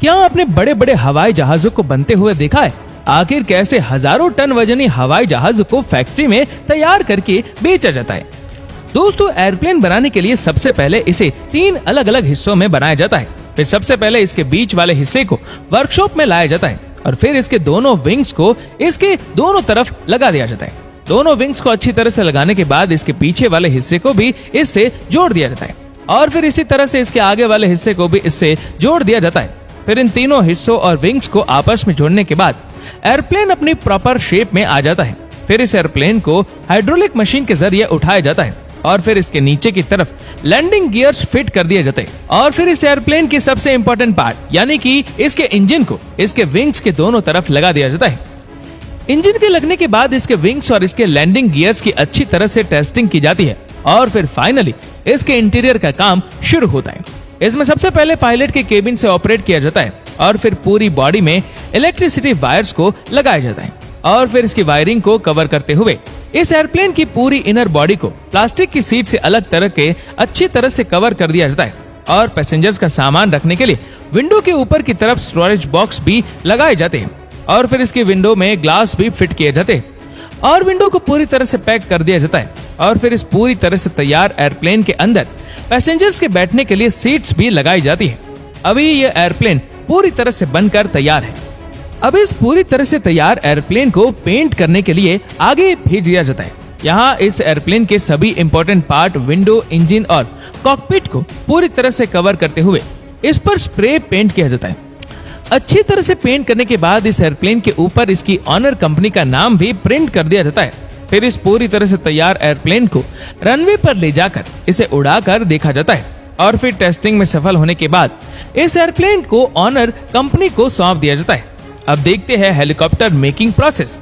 क्या आपने बड़े बड़े हवाई जहाजों को बनते हुए देखा है? आखिर कैसे हजारों टन वजनी हवाई जहाजों को फैक्ट्री में तैयार करके बेचा जाता है? दोस्तों, एयरप्लेन बनाने के लिए सबसे पहले इसे 3 अलग अलग हिस्सों में बनाया जाता है। फिर सबसे पहले इसके बीच वाले हिस्से को वर्कशॉप में लाया जाता है और फिर इसके दोनों विंग्स को इसके दोनों तरफ लगा दिया जाता है। दोनों विंग्स को अच्छी तरह से लगाने के बाद इसके पीछे वाले हिस्से को भी इससे जोड़ दिया जाता है और फिर इसी तरह से इसके आगे वाले हिस्से को भी इससे जोड़ दिया जाता है। फिर इन तीनों हिस्सों और विंग्स को आपस में जोड़ने के बाद एयरप्लेन अपनी प्रॉपर शेप में आ जाता है। फिर इस एयरप्लेन को हाइड्रोलिक मशीन के जरिए उठाया जाता है और फिर इसके नीचे की तरफ लैंडिंग गियर्स फिट कर दिए जाते हैं और फिर इस एयरप्लेन की सबसे इंपॉर्टेंट पार्ट यानी कि इसके इंजन को इसके विंग्स के दोनों तरफ लगा दिया जाता है। इंजन के लगने के बाद इसके विंग्स और इसके लैंडिंग गियर्स की अच्छी तरह से टेस्टिंग की जाती है और फिर फाइनली इसके इंटीरियर का काम शुरू होता है। इसमें सबसे पहले पायलट के केबिन से ऑपरेट किया जाता है और फिर पूरी बॉडी में इलेक्ट्रिसिटी वायर्स को लगाया जाता है और फिर इसकी वायरिंग को कवर करते हुए इस एयरप्लेन की पूरी इनर बॉडी को प्लास्टिक की सीट से अलग तरह के अच्छी तरह से कवर कर दिया जाता है और पैसेंजर्स का सामान रखने के लिए विंडो के ऊपर की तरफ स्टोरेज बॉक्स भी लगाए जाते हैं और फिर इसकी विंडो में ग्लास भी फिट किए जाते हैं और विंडो को पूरी तरह से पैक कर दिया जाता है और फिर इस पूरी तरह से तैयार एयरप्लेन के अंदर पैसेंजर्स के बैठने के लिए सीट्स भी लगाई जाती है। अभी ये एयरप्लेन पूरी तरह से बनकर तैयार है। अब इस पूरी तरह से तैयार एयरप्लेन को पेंट करने के लिए आगे भेज दिया जाता है। यहाँ इस एयरप्लेन के सभी इंपॉर्टेंट पार्ट विंडो, इंजन और कॉकपिट को पूरी तरह से कवर करते हुए इस पर स्प्रे पेंट किया जाता है। अच्छी तरह से पेंट करने के बाद इस एयरप्लेन के ऊपर इसकी ऑनर कंपनी का नाम भी प्रिंट कर दिया जाता है। फिर इस पूरी तरह से तैयार एयरप्लेन को रनवे पर ले जाकर इसे उड़ाकर देखा जाता है और फिर टेस्टिंग में सफल होने के बाद इस एयरप्लेन को ऑनर कंपनी को सौंप दिया जाता है। अब देखते हैं हेलीकॉप्टर मेकिंग प्रोसेस।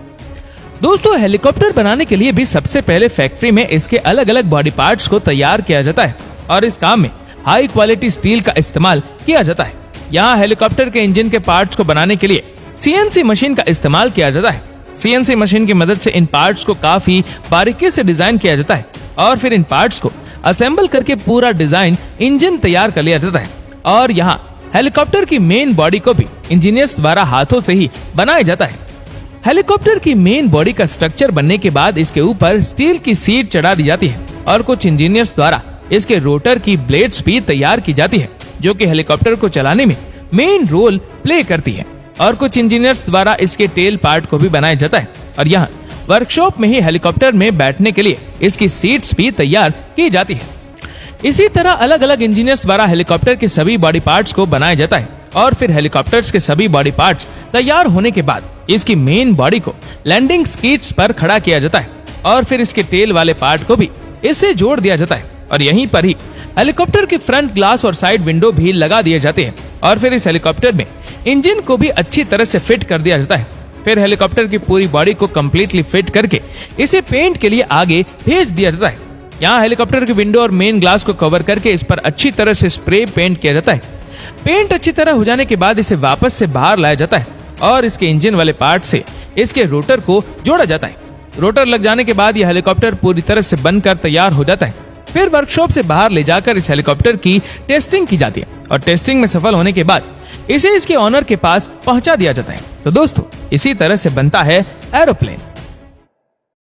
दोस्तों, हेलीकॉप्टर बनाने के लिए भी सबसे पहले फैक्ट्री में इसके अलग अलग बॉडी पार्ट्स को तैयार किया जाता है और इस काम में हाई क्वालिटी स्टील का इस्तेमाल किया जाता है। यहाँ हेलीकॉप्टर के इंजन के पार्ट्स को बनाने के लिए CNC मशीन का इस्तेमाल किया जाता है। CNC मशीन की मदद से इन पार्ट्स को काफी बारीकी से डिजाइन किया जाता है और फिर इन पार्ट्स को असेंबल करके पूरा डिजाइन इंजन तैयार कर लिया जाता है और यहाँ हेलीकॉप्टर की मेन बॉडी को भी इंजीनियर्स द्वारा हाथों से ही बनाया जाता है। हेलीकॉप्टर की मेन बॉडी का स्ट्रक्चर बनने के बाद इसके ऊपर स्टील की सीट चढ़ा दी जाती है और कुछ इंजीनियर्स द्वारा इसके रोटर की ब्लेड्स भी तैयार की जाती है जो कि हेलीकॉप्टर को चलाने में मेन रोल प्ले करती है और कुछ इंजीनियर्स द्वारा इसके टेल पार्ट को भी बनाया जाता है और यहाँ वर्कशॉप में ही हेलीकॉप्टर में बैठने के लिए इसकी सीट्स भी तैयार की जाती है। इसी तरह अलग अलग इंजीनियर्स द्वारा हेलीकॉप्टर के सभी बॉडी पार्ट्स को बनाया जाता है और फिर हेलीकॉप्टर्स के सभी बॉडी पार्ट्स तैयार होने के बाद इसकी मेन बॉडी को लैंडिंग स्किड्स पर खड़ा किया जाता है और फिर इसके टेल वाले पार्ट को भी इससे जोड़ दिया जाता है और यहीं पर ही हेलीकॉप्टर के फ्रंट ग्लास और साइड विंडो भी लगा दिए जाते हैं और फिर इस हेलीकॉप्टर में इंजन को भी अच्छी तरह से फिट कर दिया जाता है। फिर हेलीकॉप्टर की पूरी बॉडी को कम्प्लीटली फिट करके इसे पेंट के लिए आगे भेज दिया जाता है। यहाँ हेलीकॉप्टर की विंडो और मेन ग्लास को कवर करके इस पर अच्छी तरह से स्प्रे पेंट किया जाता है। पेंट अच्छी तरह हो जाने के बाद इसे वापस से बाहर लाया जाता है और इसके इंजन वाले पार्ट से इसके रोटर को जोड़ा जाता है। रोटर लग जाने के बाद यह हेलीकॉप्टर पूरी तरह से बनकर तैयार हो जाता है। फिर वर्कशॉप से बाहर ले जाकर इस हेलीकॉप्टर की टेस्टिंग की जाती है और टेस्टिंग में सफल होने के बाद इसे इसके ऑनर के पास पहुंचा दिया जाता है। तो दोस्तों, इसी तरह से बनता है एरोप्लेन।